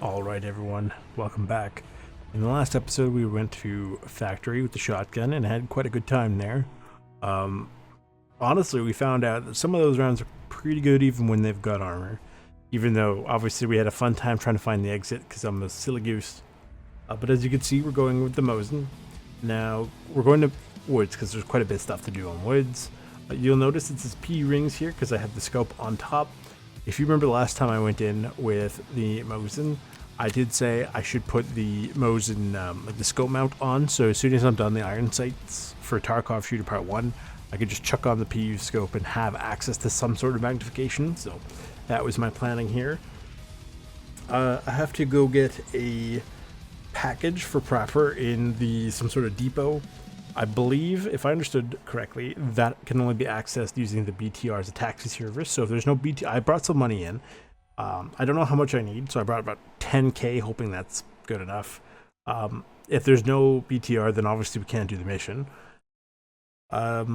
Alright everyone, welcome back. In the last episode we went to a factory with the shotgun and had quite a good time there. Um, Honestly we found out that some of those rounds are pretty good even when they've got armor. Even though obviously we had a fun time trying to find the exit because I'm a silly goose. But as you can see we're going with the Mosin. Now we're going to woods because there's quite a bit of stuff to do on woods. You'll notice it says P rings here because I have the scope on top. If you remember the last time I went in with the Mosin, I did say I should put the Mosin, like the scope mount on, so as soon as I'm done the iron sights for Tarkov Shooter Part 1, I could just chuck on the PU scope and have access to some sort of magnification, so that was my planning here. I have to go get a package for Prapper in some sort of depot. I believe, if I understood correctly, that can only be accessed using the BTR as a taxi service. So if there's no BTR, I brought some money in. I don't know how much I need, so I brought about 10k, hoping that's good enough. If there's no BTR, then obviously we can't do the mission. I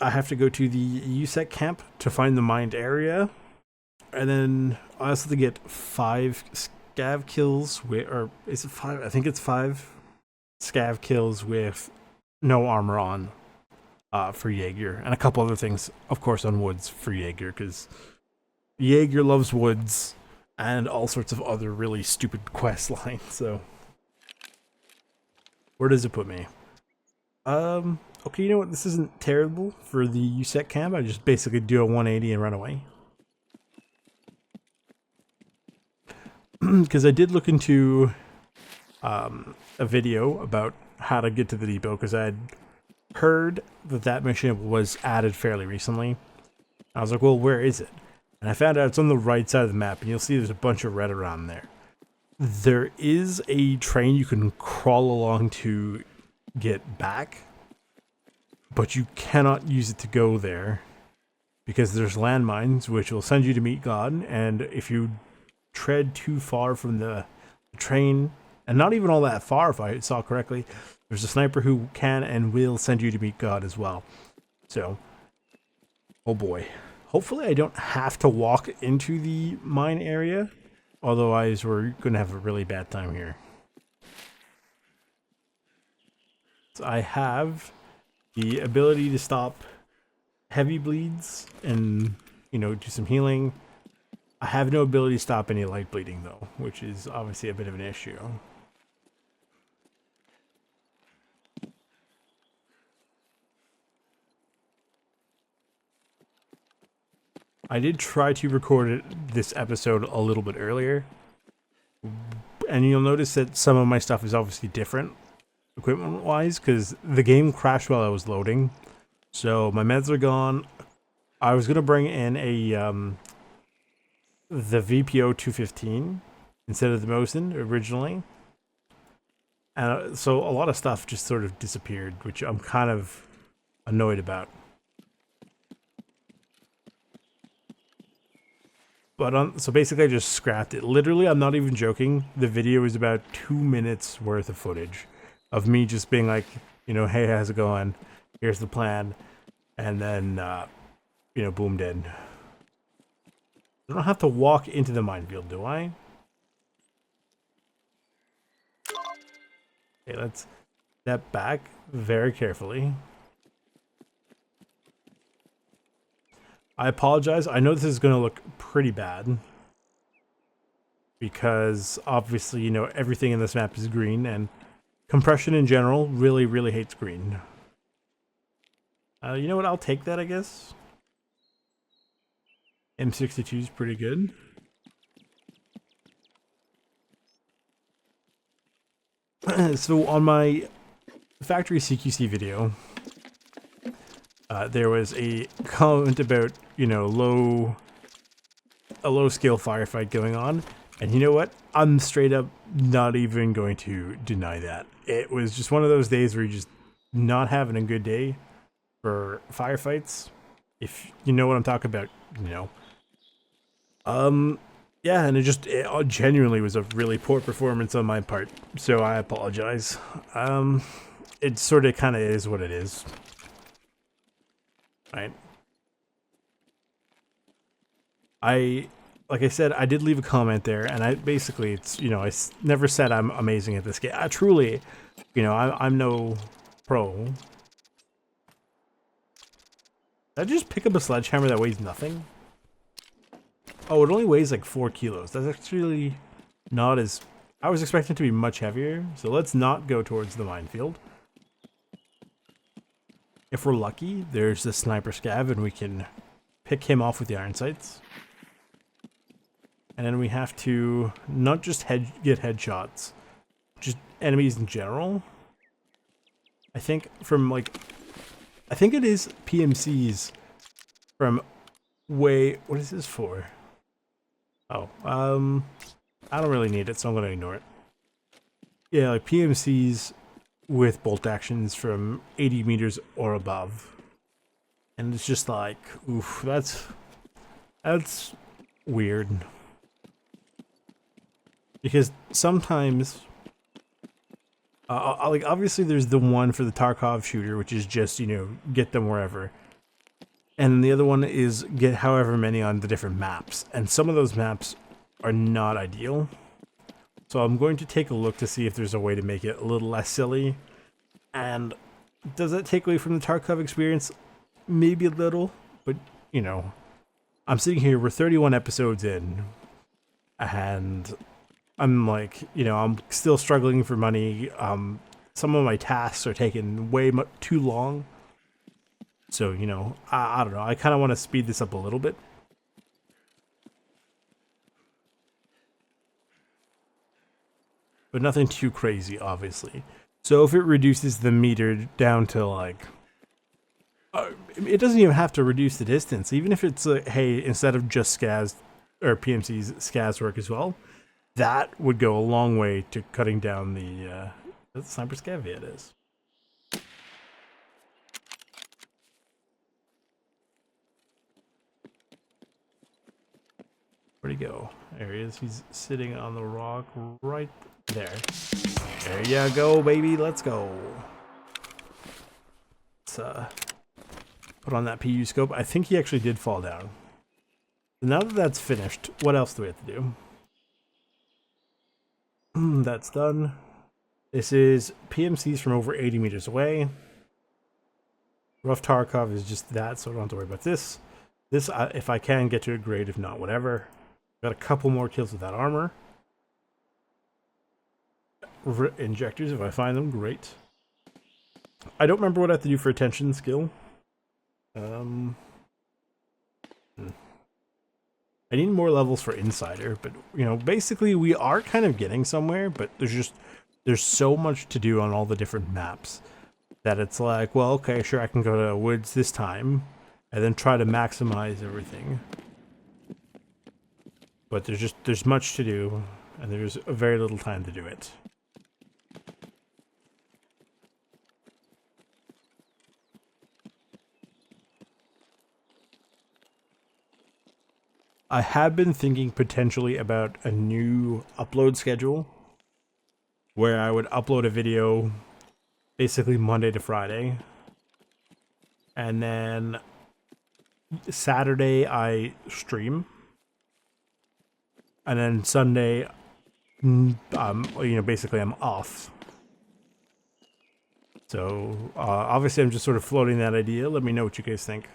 have to go to the USEC camp to find the mined area, and then I also have to get 5 scav kills with, or is it 5? I think it's 5 scav kills with no armor on for Jaeger, and a couple other things, of course, on woods for Jaeger, because Jaeger loves woods and all sorts of other really stupid quest lines. So where does it put me? Okay, you know what? This isn't terrible for the USEC camp. I just basically do a 180 and run away. Because I did look into a video about how to get to the depot, because I had heard that mission was added fairly recently. I was like, well, where is it? And I found out it's on the right side of the map, and you'll see there's a bunch of red around there. There is a train you can crawl along to get back, but you cannot use it to go there because there's landmines which will send you to meet God, and if you tread too far from the train, and not even all that far if I saw correctly, there's a sniper who can and will send you to meet God as well. So, oh boy. Hopefully I don't have to walk into the mine area, otherwise we're going to have a really bad time here. So I have the ability to stop heavy bleeds and, you know, do some healing. I have no ability to stop any light bleeding though, which is obviously a bit of an issue. I did try to record this episode a little bit earlier, and you'll notice that some of my stuff is obviously different equipment wise because the game crashed while I was loading. So my meds are gone. I was gonna bring in the VPO 215 instead of the Mosin originally, and so a lot of stuff just sort of disappeared, which I'm kind of annoyed about. But so basically I just scrapped it. Literally, I'm not even joking. The video is about 2 minutes worth of footage of me just being like, you know, hey, how's it going? Here's the plan. And then, you know, boom, dead. I don't have to walk into the minefield, do I? Okay, let's step back very carefully. I apologize. I know this is going to look pretty bad because obviously, you know, everything in this map is green, and compression in general really, really hates green. You know what? I'll take that, I guess. M62 is pretty good. So on my factory CQC video, there was a comment about, you know, a low scale firefight going on, and you know what? I'm straight up not even going to deny that. It was just one of those days where you're just not having a good day for firefights. If you know what I'm talking about, you know. Yeah, and it genuinely was a really poor performance on my part, so I apologize. It sort of kind of is what it is. Right. I like I said, I did leave a comment there, and I basically, it's, you know, never said I'm amazing at this game. I truly, you know, I'm no pro. Did I just pick up a sledgehammer that weighs nothing? Oh, it only weighs like 4 kilos. That's actually not as... I was expecting it to be much heavier, so let's not go towards the minefield. If we're lucky, there's the sniper scav, and we can pick him off with the iron sights. And then we have to not just get headshots, just enemies in general. I think from like... I think it is PMCs from way... What is this for? Oh, I don't really need it, so I'm going to ignore it. Yeah, like PMCs with bolt actions from 80 meters or above. And it's just like, oof, that's weird. Because sometimes, like obviously there's the one for the Tarkov shooter, which is just, you know, get them wherever. And the other one is get however many on the different maps. And some of those maps are not ideal. So I'm going to take a look to see if there's a way to make it a little less silly. And does that take away from the Tarkov experience? Maybe a little, but you know, I'm sitting here, we're 31 episodes in, and I'm like, you know, I'm still struggling for money. Some of my tasks are taking way too long. So, you know, I don't know. I kind of want to speed this up a little bit. But nothing too crazy, obviously. So if it reduces the meter down to like... it doesn't even have to reduce the distance. Even if it's like, hey, instead of just scaz or PMCs, scaz work as well, that would go a long way to cutting down the sniper scav. Yeah, it is. Where'd he go? There he is. He's sitting on the rock right there. There you go, baby. Let's go. Let's put on that PU scope. I think he actually did fall down. Now that that's finished, what else do we have to do? That's done. This is PMCs from over 80 meters away. Rough Tarkov is just that, so I don't have to worry about this. This, if I can get to a grade, if not, whatever. Got a couple more kills with that armor. Injectors, if I find them, great. I don't remember what I have to do for attention skill. I need more levels for Insider, but, you know, basically we are kind of getting somewhere, but there's so much to do on all the different maps that it's like, well, okay, sure, I can go to Woods this time and then try to maximize everything. But there's much to do, and there's very little time to do it. I have been thinking potentially about a new upload schedule where I would upload a video basically Monday to Friday, and then Saturday I stream, and then Sunday, you know, basically I'm off. So obviously I'm just sort of floating that idea. Let me know what you guys think.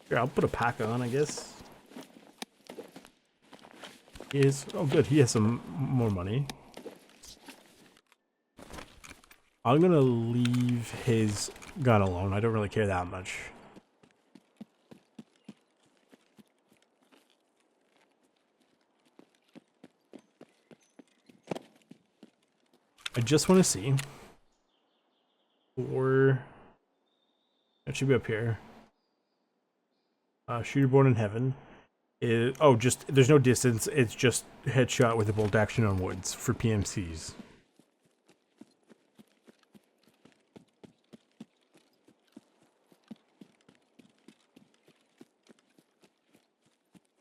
Here, I'll put a pack on, I guess. He is... Oh, good. He has some more money. I'm gonna leave his gun alone. I don't really care that much. I just want to see. Or... It should be up here. Shooter Born in Heaven. Oh, just there's no distance. It's just headshot with a bolt action on Woods for PMCs.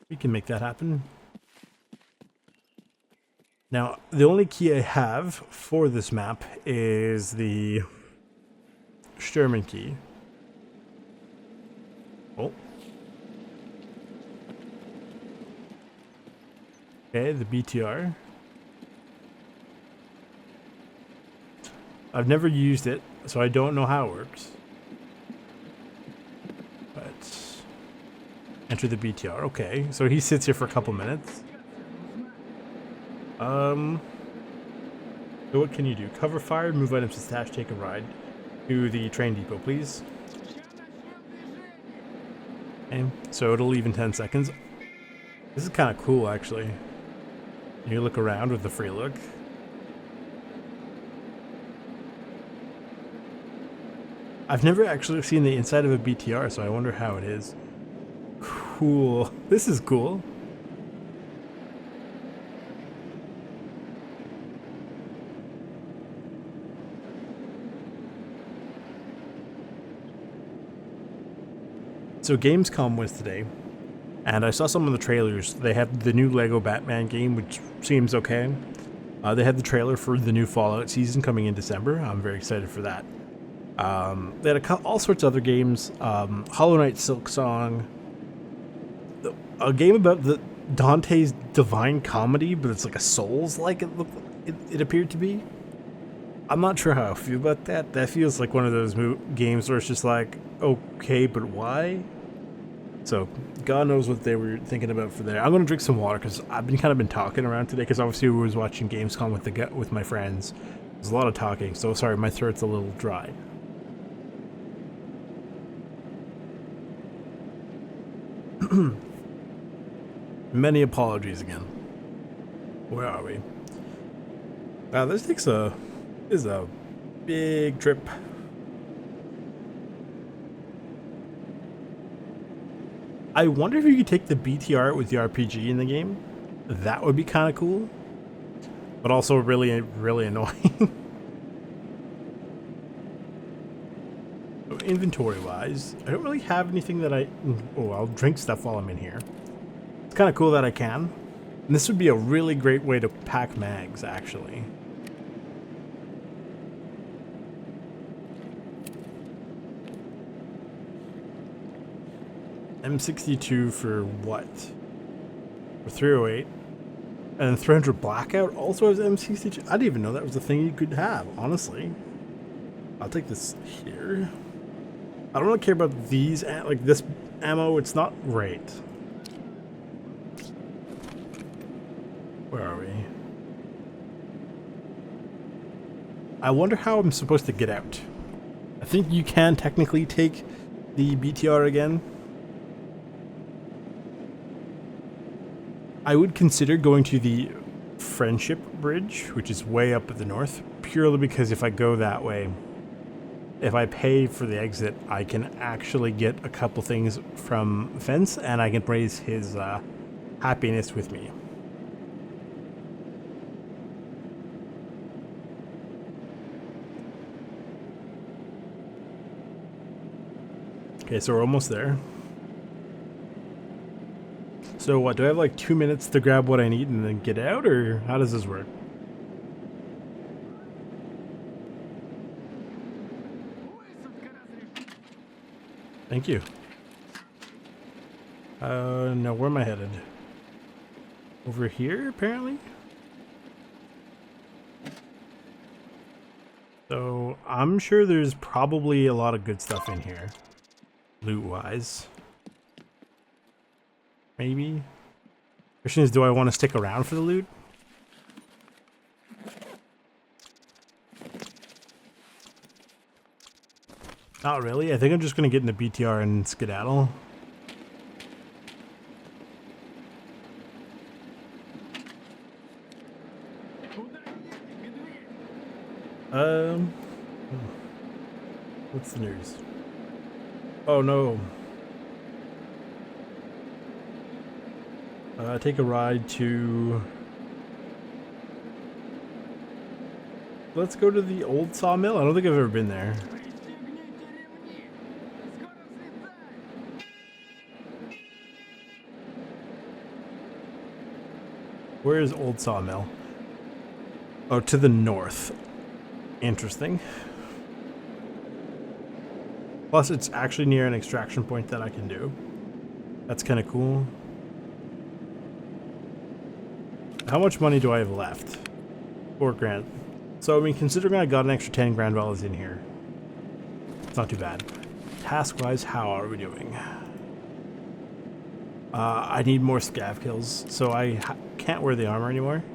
We can make that happen. Now, the only key I have for this map is the Sturman key. Oh. Okay, the BTR. I've never used it, so I don't know how it works. But enter the BTR. Okay, so he sits here for a couple minutes. So what can you do? Cover fire, move items to stash, take a ride to the train depot, please. Okay, so it'll leave in 10 seconds. This is kind of cool, actually. You look around with the free look. I've never actually seen the inside of a BTR, so I wonder how it is. Cool. This is cool. So Gamescom was today, and I saw some of the trailers. They had the new Lego Batman game, which seems okay. They had the trailer for the new Fallout season coming in December. I'm very excited for that. They had all sorts of other games. Hollow Knight Silk Song. A game about the Dante's Divine Comedy, but it's like a Souls-like it appeared to be. I'm not sure how I feel about that. That feels like one of those games where it's just like, okay, but why? So, God knows what they were thinking about for there. I'm gonna drink some water because I've been talking around today. Because obviously we was watching Gamescom with my friends. There's a lot of talking, so sorry, my throat's a little dry. Many apologies again. Where are we? Wow, this is a big trip. I wonder if you could take the BTR with the RPG in the game. That would be kind of cool, but also really, really annoying. So inventory-wise, I don't really have anything that I'll drink stuff while I'm in here. It's kind of cool that I can. And this would be a really great way to pack mags, actually. M62 for what? For 308. And then 300 Blackout also has M62. I didn't even know that was a thing you could have, honestly. I'll take this here. I don't really care about these, like this ammo, it's not great. Where are we? I wonder how I'm supposed to get out. I think you can technically take the BTR again. I would consider going to the Friendship Bridge, which is way up at the north, purely because if I go that way, if I pay for the exit, I can actually get a couple things from Fence, and I can raise his happiness with me. Okay, so we're almost there. So what, do I have like 2 minutes to grab what I need and then get out, or how does this work? Thank you. No, where am I headed? Over here, apparently? So, I'm sure there's probably a lot of good stuff in here. Loot-wise. Maybe? Question is, do I want to stick around for the loot? Not really. I think I'm just going to get in the BTR and skedaddle. What's the news? Oh no. Take a ride to... Let's go to the old sawmill. I don't think I've ever been there. Where is old sawmill? Oh, to the north. Interesting. Plus, it's actually near an extraction point that I can do. That's kind of cool. How much money do I have left? 4 grand. So, I mean, considering I got an extra 10 grand while I was in here, it's not too bad. Task-wise, how are we doing? I need more scav kills, so I can't wear the armor anymore.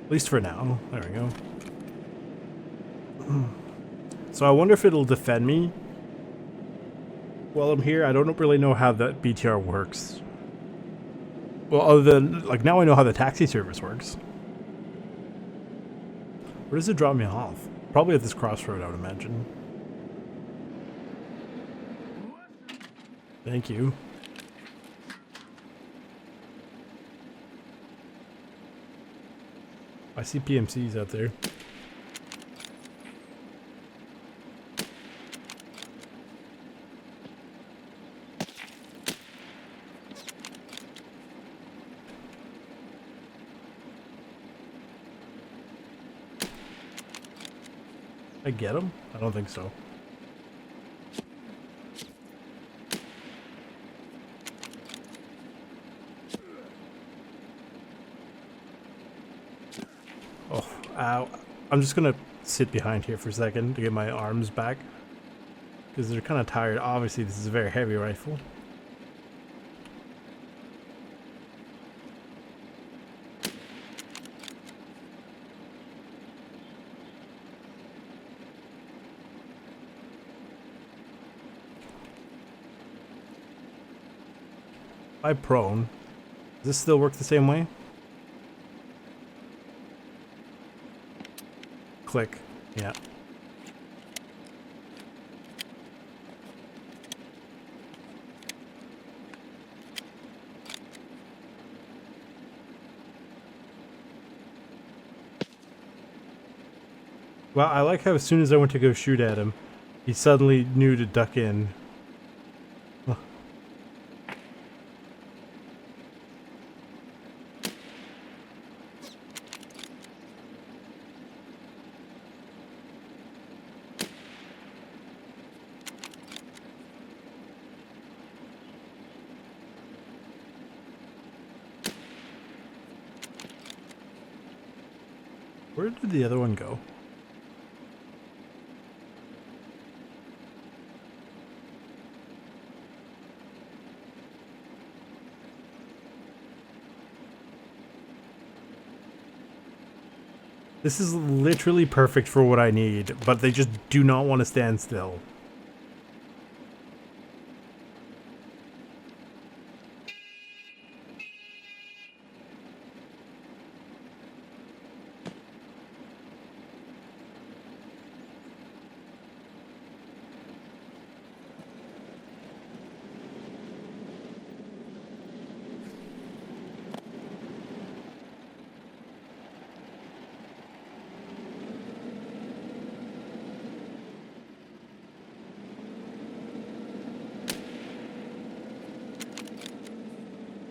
At least for now. There we go. So I wonder if it'll defend me while I'm here. I don't really know how that BTR works. Well, other than, like, now I know how the taxi service works. Where does it drop me off? Probably at this crossroad, I would imagine. Thank you. I see PMCs out there. I get him? I don't think so. Oh, ow. I'm just gonna sit behind here for a second to get my arms back, because they're kind of tired. Obviously, this is a very heavy rifle. By prone, does this still work the same way? Click. Yeah. Well, I like how as soon as I went to go shoot at him, he suddenly knew to duck in. Where did the other one go? This is literally perfect for what I need, but they just do not want to stand still.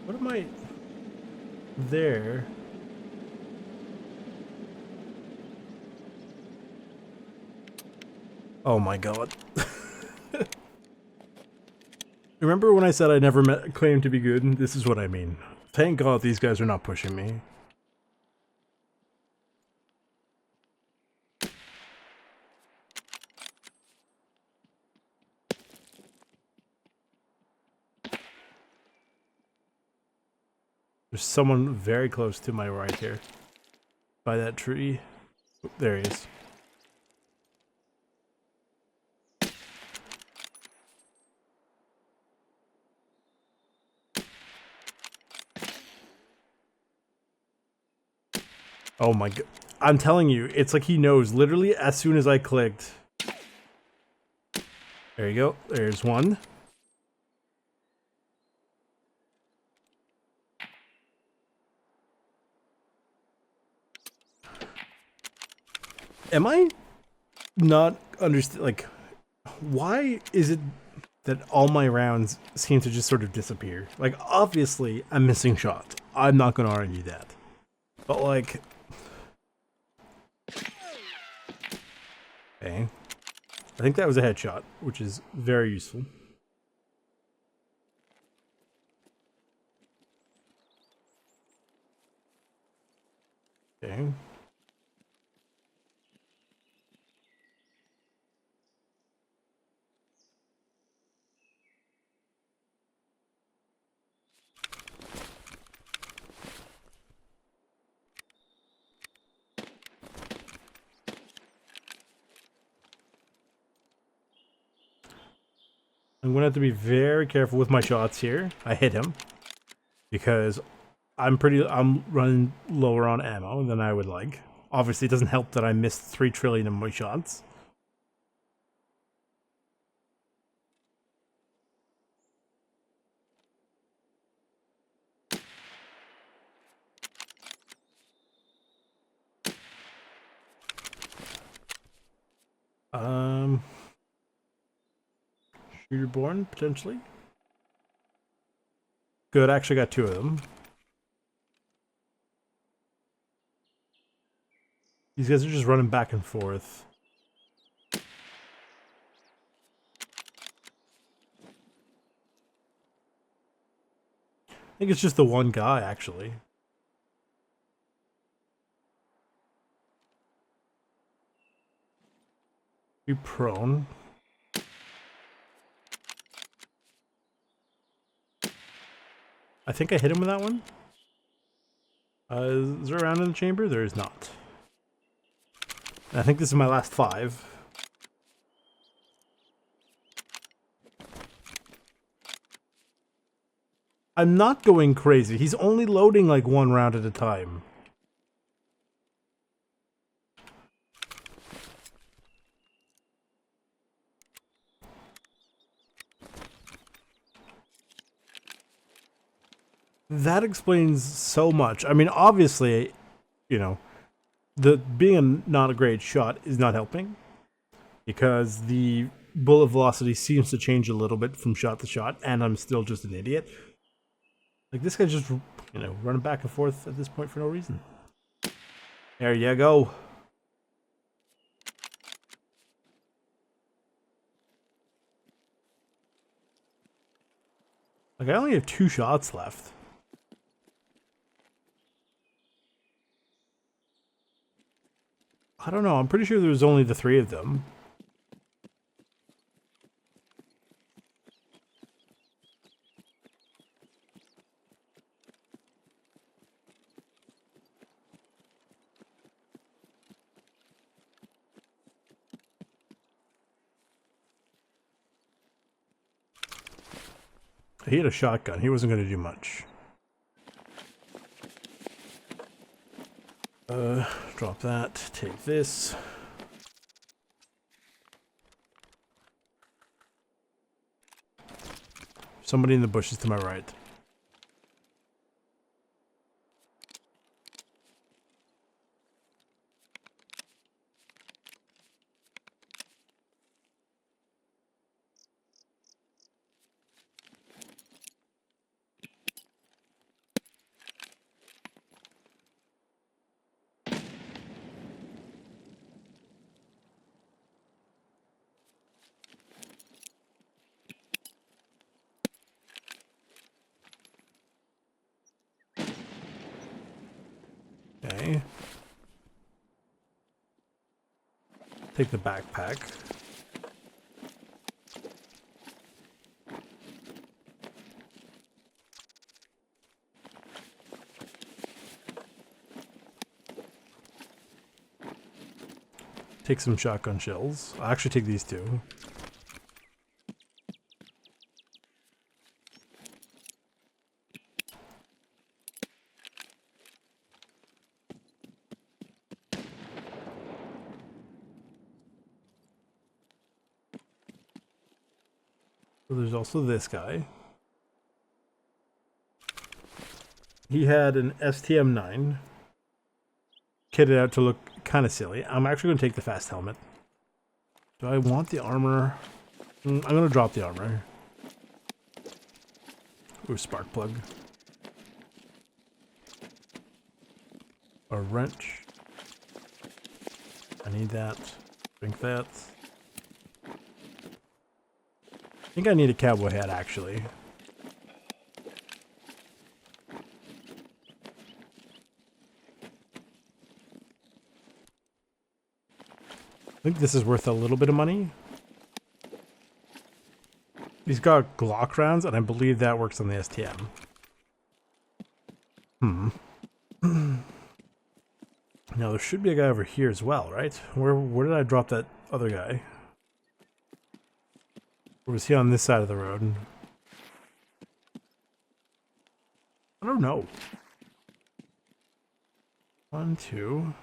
What am I... there? Oh my god. Remember when I said I never claimed to be good? This is what I mean. Thank god these guys are not pushing me. There's someone very close to my right here. By that tree. There he is. Oh my god. I'm telling you, it's like he knows. Literally, as soon as I clicked. There you go. There's one. Am I not understand, like, why is it that all my rounds seem to just sort of disappear? Like, obviously, I'm missing shots. I'm not going to argue that. But, like... Okay. I think that was a headshot, which is very useful. Okay. I'm going to have to be very careful with my shots here. I hit him because I'm running lower on ammo than I would like. Obviously, it doesn't help that I missed 3 trillion of my shots. Shooter born, potentially. Good, I actually got 2 of them. These guys are just running back and forth. I think it's just the one guy, actually. Be prone. I think I hit him with that one. Is there a round in the chamber? There is not. I think this is my last 5. I'm not going crazy. He's only loading like 1 round at a time. That explains so much. I mean, obviously, you know, being not a great shot is not helping because the bullet velocity seems to change a little bit from shot to shot, and I'm still just an idiot. Like, this guy's just, you know, running back and forth at this point for no reason. There you go. Like, I only have 2 shots left. I don't know. I'm pretty sure there was only the 3 of them. He had a shotgun. He wasn't going to do much. Drop that. Take this. Somebody in the bushes to my right. Okay. Take the backpack. Take some shotgun shells. I'll actually take these 2. So there's also this guy. He had an STM-9. Kitted out to look kind of silly. I'm actually going to take the fast helmet. Do I want the armor? I'm gonna drop the armor. Ooh, spark plug. A wrench. I need that. Drink that. I think I need a cowboy hat, actually. I think this is worth a little bit of money. He's got Glock rounds, and I believe that works on the STM. Now, there should be a guy over here as well, right? Where did I drop that other guy? Or was he on this side of the road? I don't know. 1, 2.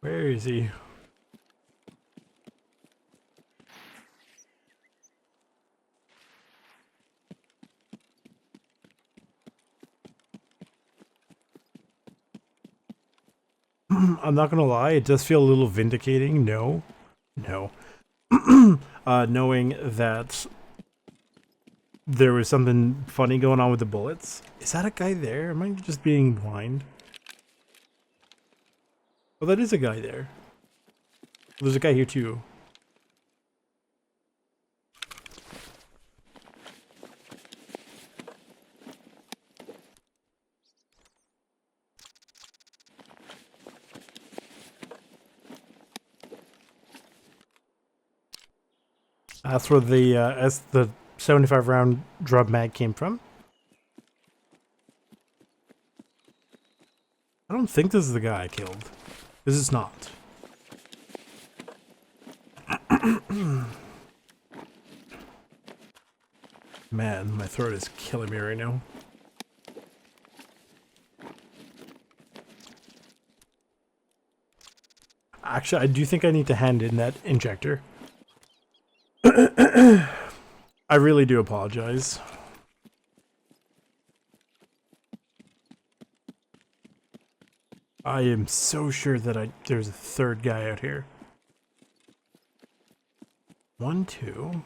Where is he? I'm not gonna lie, it does feel a little vindicating. No. Knowing that there was something funny going on with the bullets. Is that a guy there? Am I just being blind? Oh, that is a guy there. There's a guy here too. That's where the 75 round drum mag came from. I don't think this is the guy I killed. This is not. Man, my throat is killing me right now. Actually, I do think I need to hand in that injector. I really do apologize. I am so sure that there's a third guy out here. 1, 2.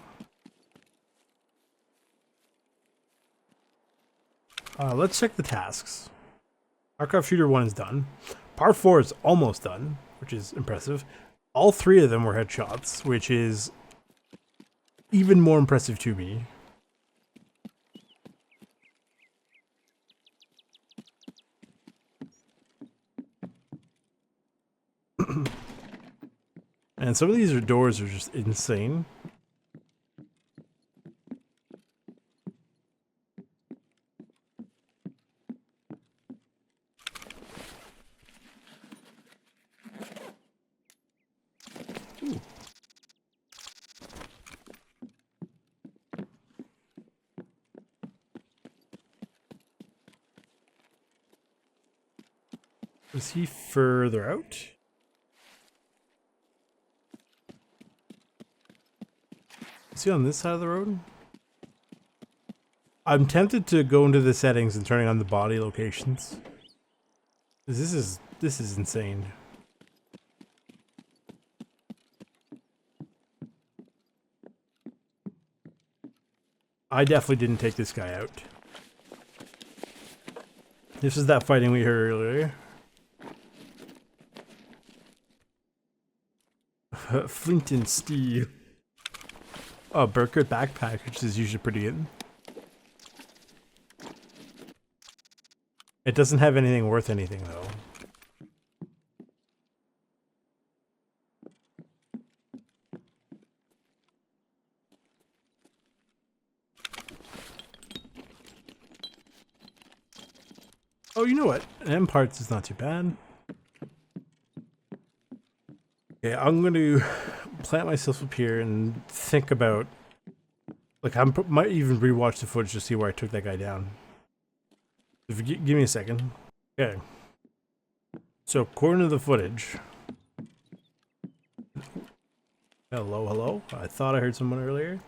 Let's check the tasks. Tarkov Shooter 1 is done. Part 4 is almost done, which is impressive. All 3 of them were headshots, which is even more impressive to me. And some of these doors are just insane. Ooh. Is he further out? Is he on this side of the road? I'm tempted to go into the settings and turning on the body locations. This is insane. I definitely didn't take this guy out. This is that fighting we heard earlier. Flint and steel. Oh, Burkert backpack, which is usually pretty good. It doesn't have anything worth anything, though. Oh, you know what? M parts is not too bad. Okay, I'm going to plant myself up here and think about, like, might even rewatch the footage to see where I took that guy down. If you give me a second. Okay. So according to the footage. Hello, hello. I thought I heard someone earlier.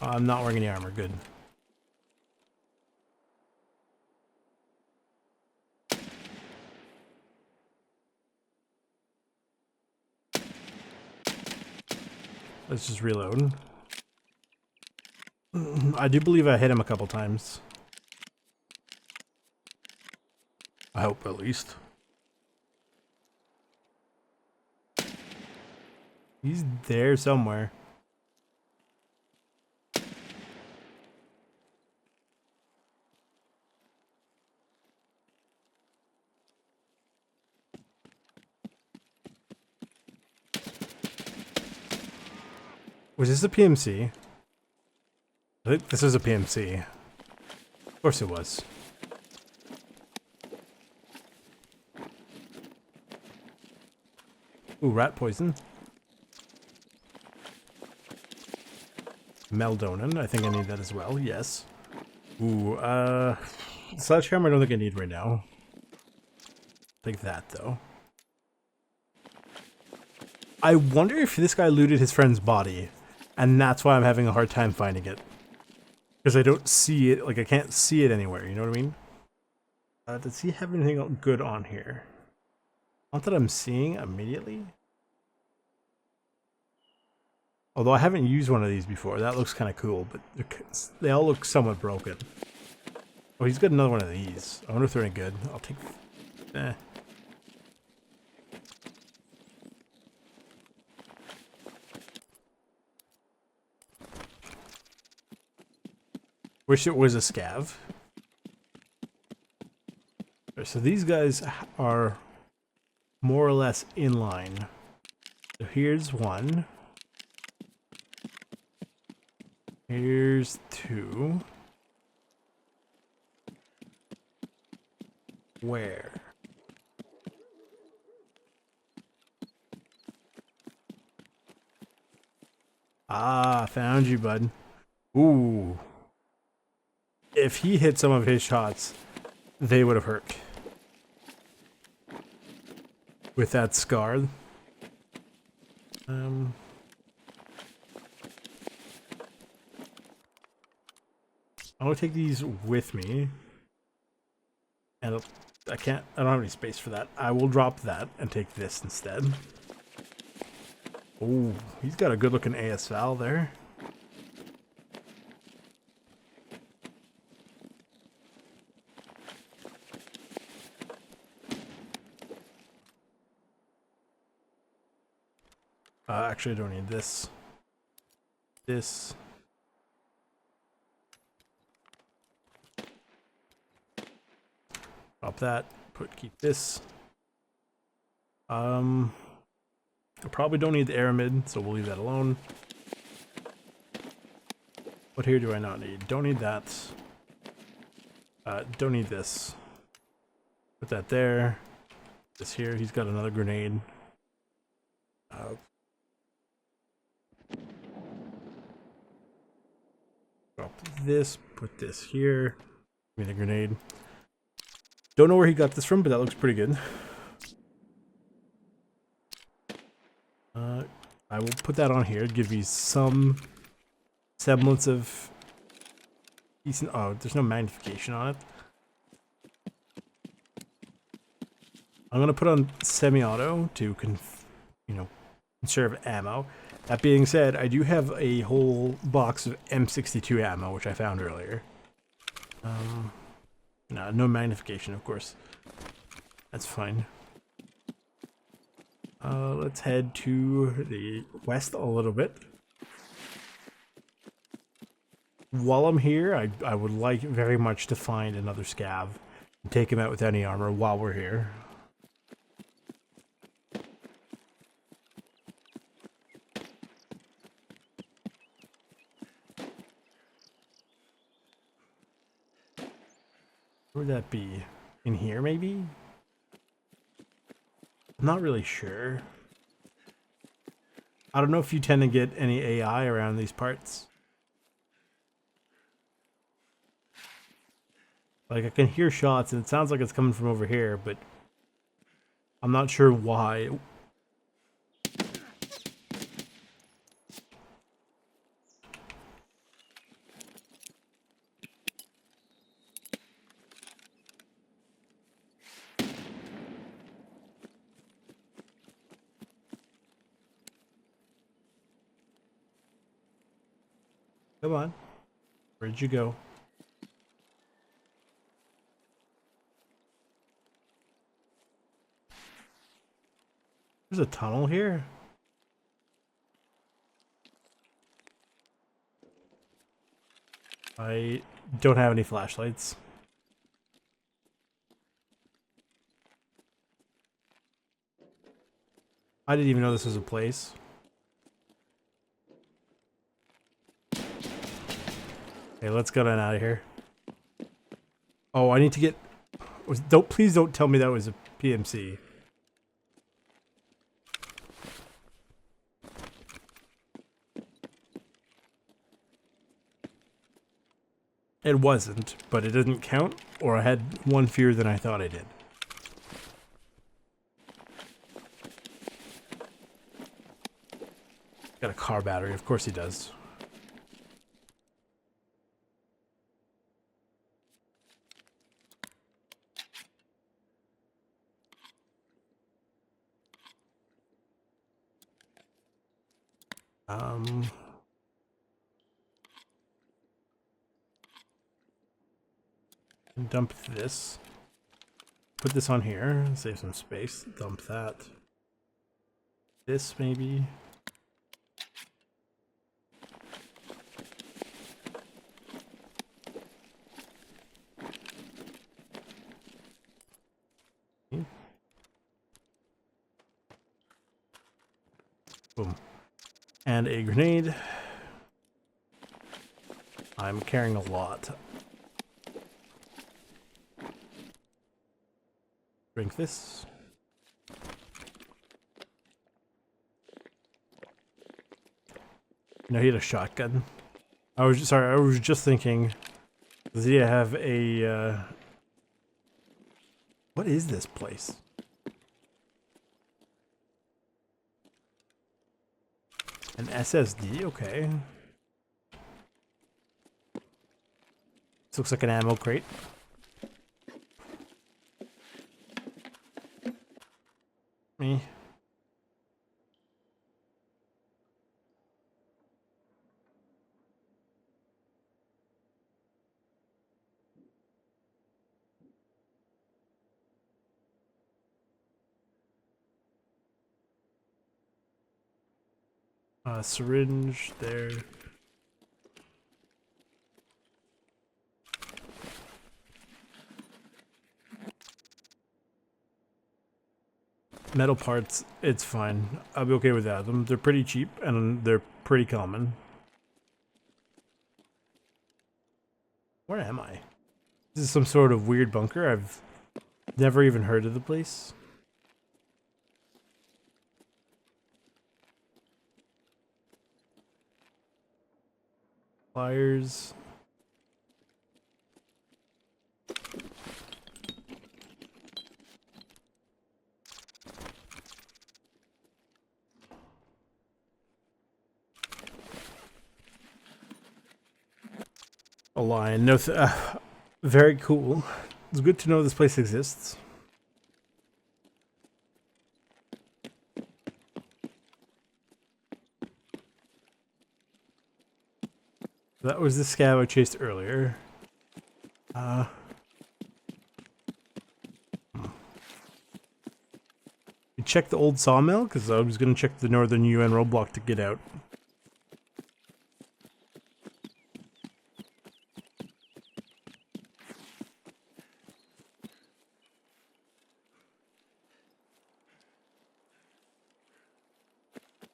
I'm not wearing any armor. Good. Let's just reload. I do believe I hit him a couple times. I hope, at least. He's there somewhere. Was this a PMC? I think this is a PMC. Of course it was. Ooh, rat poison. Meldonin, I think I need that as well, yes. Ooh, sledgehammer I don't think I need right now. Take that, though. I wonder if this guy looted his friend's body, and that's why I'm having a hard time finding it. Because I don't see it, like I can't see it anywhere, you know what I mean? Does he have anything good on here? Not that I'm seeing immediately. Although I haven't used one of these before, that looks kind of cool, but they all look somewhat broken. Oh, he's got another one of these. I wonder if they're any good. I'll take... eh. Wish it was a scav. So these guys are more or less in line. So here's one. Here's two. Where? Ah, found you, bud. Ooh. If he hit some of his shots, they would have hurt. With that scar. I'm gonna take these with me. And I don't have any space for that. I will drop that and take this instead. Oh, he's got a good looking ASL there. Actually, I don't need this. This. Drop that. Keep this. I probably don't need the aramid, so we'll leave that alone. What here do I not need? Don't need that. Don't need this. Put that there. This here. He's got another grenade. Drop this. Put this here. Give me the grenade. Don't know where he got this from, but that looks pretty good. I will put that on here to give you some semblance of decent. Oh, there's no magnification on it. I'm gonna put on semi-auto to conserve ammo. That being said, I do have a whole box of M62 ammo, which I found earlier. No magnification, of course. That's fine. Let's head to the west a little bit. While I'm here, I would like very much to find another scav and take him out with any armor while we're here. Where would that be? In here, maybe? I'm not really sure. I don't know if you tend to get any AI around these parts. Like, I can hear shots, and it sounds like it's coming from over here, but I'm not sure why. Come on. Where'd you go? There's a tunnel here? I don't have any flashlights. I didn't even know this was a place. Okay, let's get on out of here. Oh, I need to get... Please don't tell me that was a PMC. It wasn't, but it didn't count, or I had one fewer than I thought I did. Got a car battery, of course he does. Dump this. Put this on here, save some space. Dump that. This maybe. Boom. And a grenade. I'm carrying a lot. Drink this. No, he had a shotgun. I was just thinking, does he have a what is this place? An SSD, okay. This looks like an ammo crate. Me. Syringe there. Metal parts, it's fine. I'll be okay without them. They're pretty cheap and they're pretty common. Where am I? This is some sort of weird bunker. I've never even heard of the place. Pliers. A lion. No, very cool. It's good to know this place exists. That was the scab I chased earlier. You check the old sawmill, because I was going to check the northern UN roadblock to get out.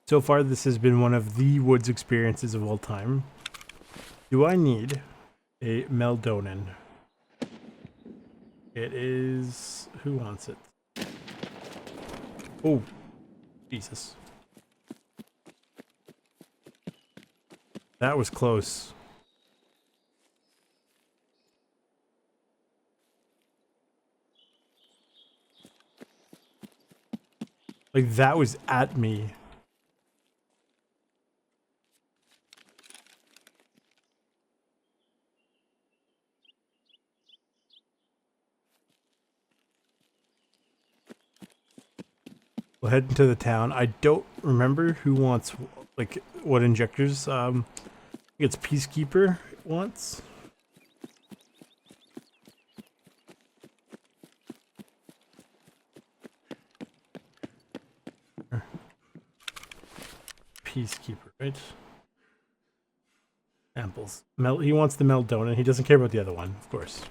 So far, this has been one of the woods experiences of all time. Do I need a Meldonin? It is... who wants it? Oh, Jesus. That was close. Like, that was at me. We'll head into the town. I don't remember who wants, like, what injectors. I think it's Peacekeeper wants. Peacekeeper, right? Samples. He wants the melt donut. He doesn't care about the other one, of course.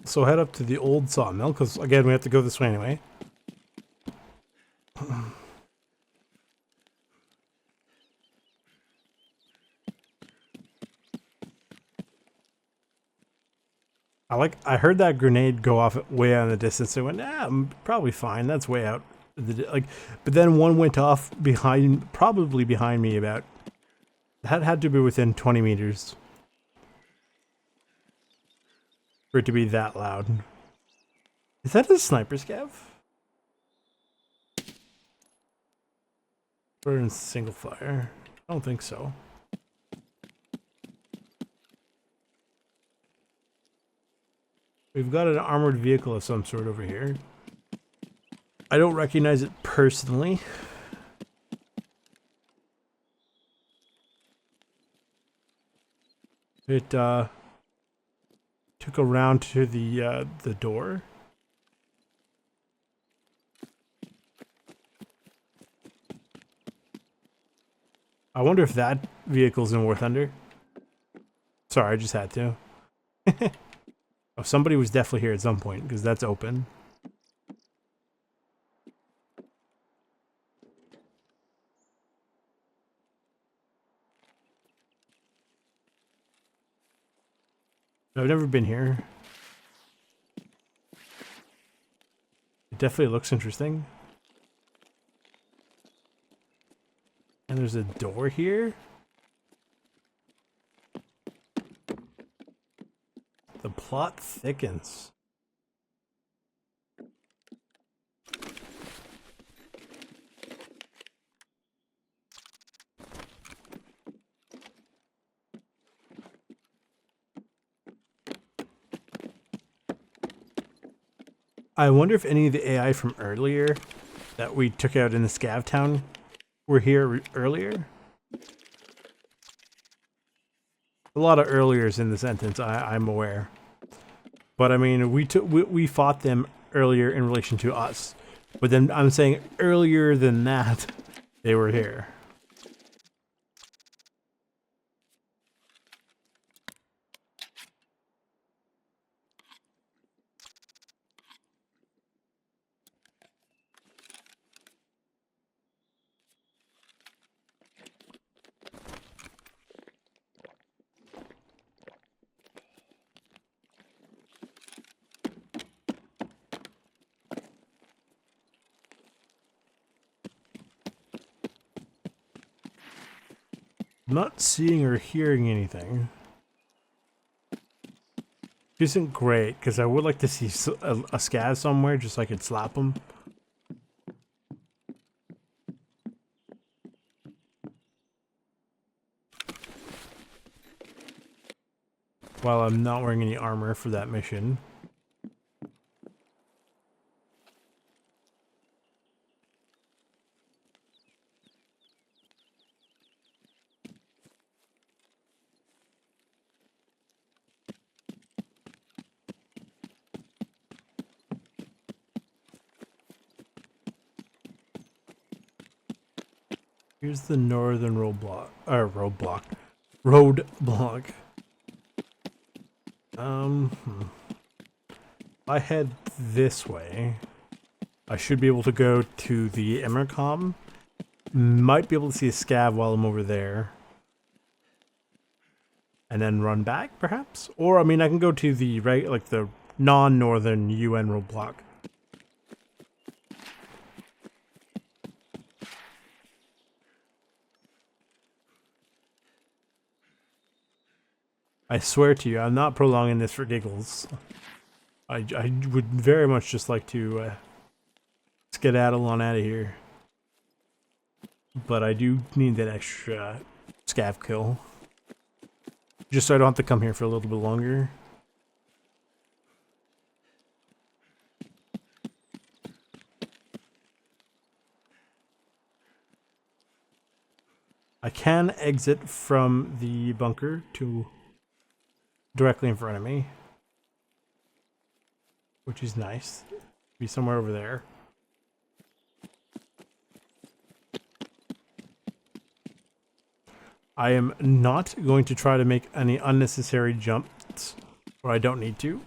So head up to the old sawmill, because again, we have to go this way anyway. I heard that grenade go off way out in the distance. I went, nah, I'm probably fine. That's way out. But then one went off probably behind me about, that had to be within 20 meters for it to be that loud. Is that a sniper scav? Or in single fire? I don't think so. We've got an armored vehicle of some sort over here. I don't recognize it personally. It took a round to the door. I wonder if that vehicle's in War Thunder. Sorry, I just had to. Oh, somebody was definitely here at some point, because that's open. I've never been here. It definitely looks interesting. And there's a door here. The plot thickens. I wonder if any of the AI from earlier that we took out in the Scav town were here earlier. A lot of earliers in the sentence, I'm aware. But I mean, we fought them earlier in relation to us. But then I'm saying earlier than that, they were here. I'm not seeing or hearing anything. Which isn't great, because I would like to see a scav somewhere, just so I could slap them. While I'm not wearing any armor for that mission. Here's the northern roadblock. Roadblock. If I head this way, I should be able to go to the Emercom. Might be able to see a scav while I'm over there. and then run back, perhaps? Or, I mean, I can go to the, like, the non-northern UN roadblock. I swear to you, I'm not prolonging this for giggles. I would very much just like to skedaddle on out of here. But I do need that extra scav kill. Just so I don't have to come here for a little bit longer. I can exit from the bunker to directly in front of me, which is nice. Be somewhere over there. I am not going to try to make any unnecessary jumps where I don't need to.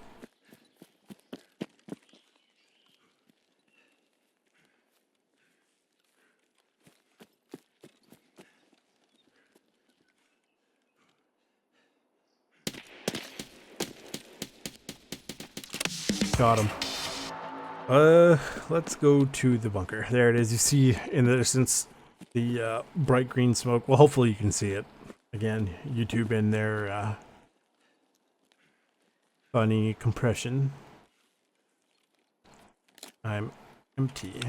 Got him. Let's go to the bunker. There it is. You see in the distance the bright green smoke. Well, hopefully you can see it. Again, YouTube in their funny compression. I'm empty.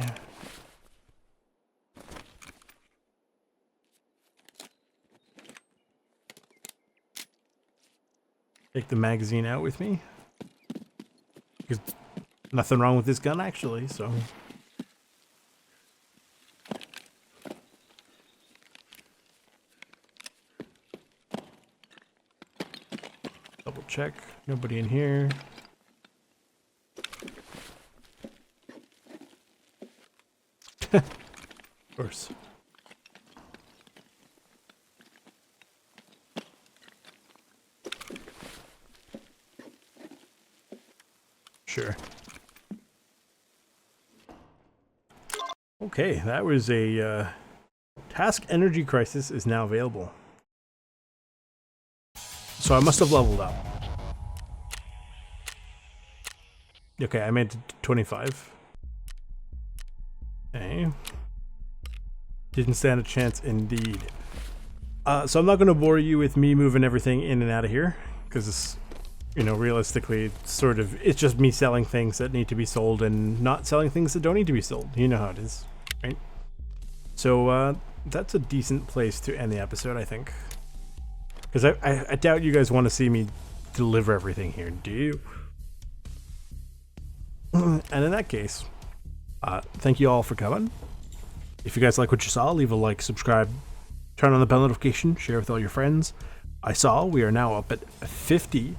Take the magazine out with me. There's nothing wrong with this gun, actually, so. Double check. Nobody in here. Of course. Sure. Okay, that was a task energy crisis is now available. So I must have leveled up. Okay, I made it to 25. Okay. Didn't stand a chance indeed. So I'm not going to bore you with me moving everything in and out of here, because, you know, realistically, it's just me selling things that need to be sold and not selling things that don't need to be sold. You know how it is, right? So that's a decent place to end the episode, I think. Because I doubt you guys want to see me deliver everything here, do you? And in that case, thank you all for coming. If you guys like what you saw, leave a like, subscribe, turn on the bell notification, share with all your friends. I saw we are now up at 50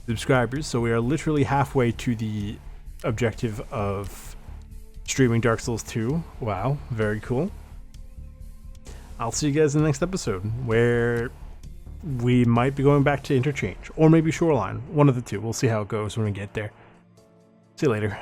subscribers, so we are literally halfway to the objective of streaming Dark Souls 2. Wow, very cool. I'll see you guys in the next episode, where we might be going back to Interchange, or maybe Shoreline. One of the two. We'll see how it goes when we get there. See you later.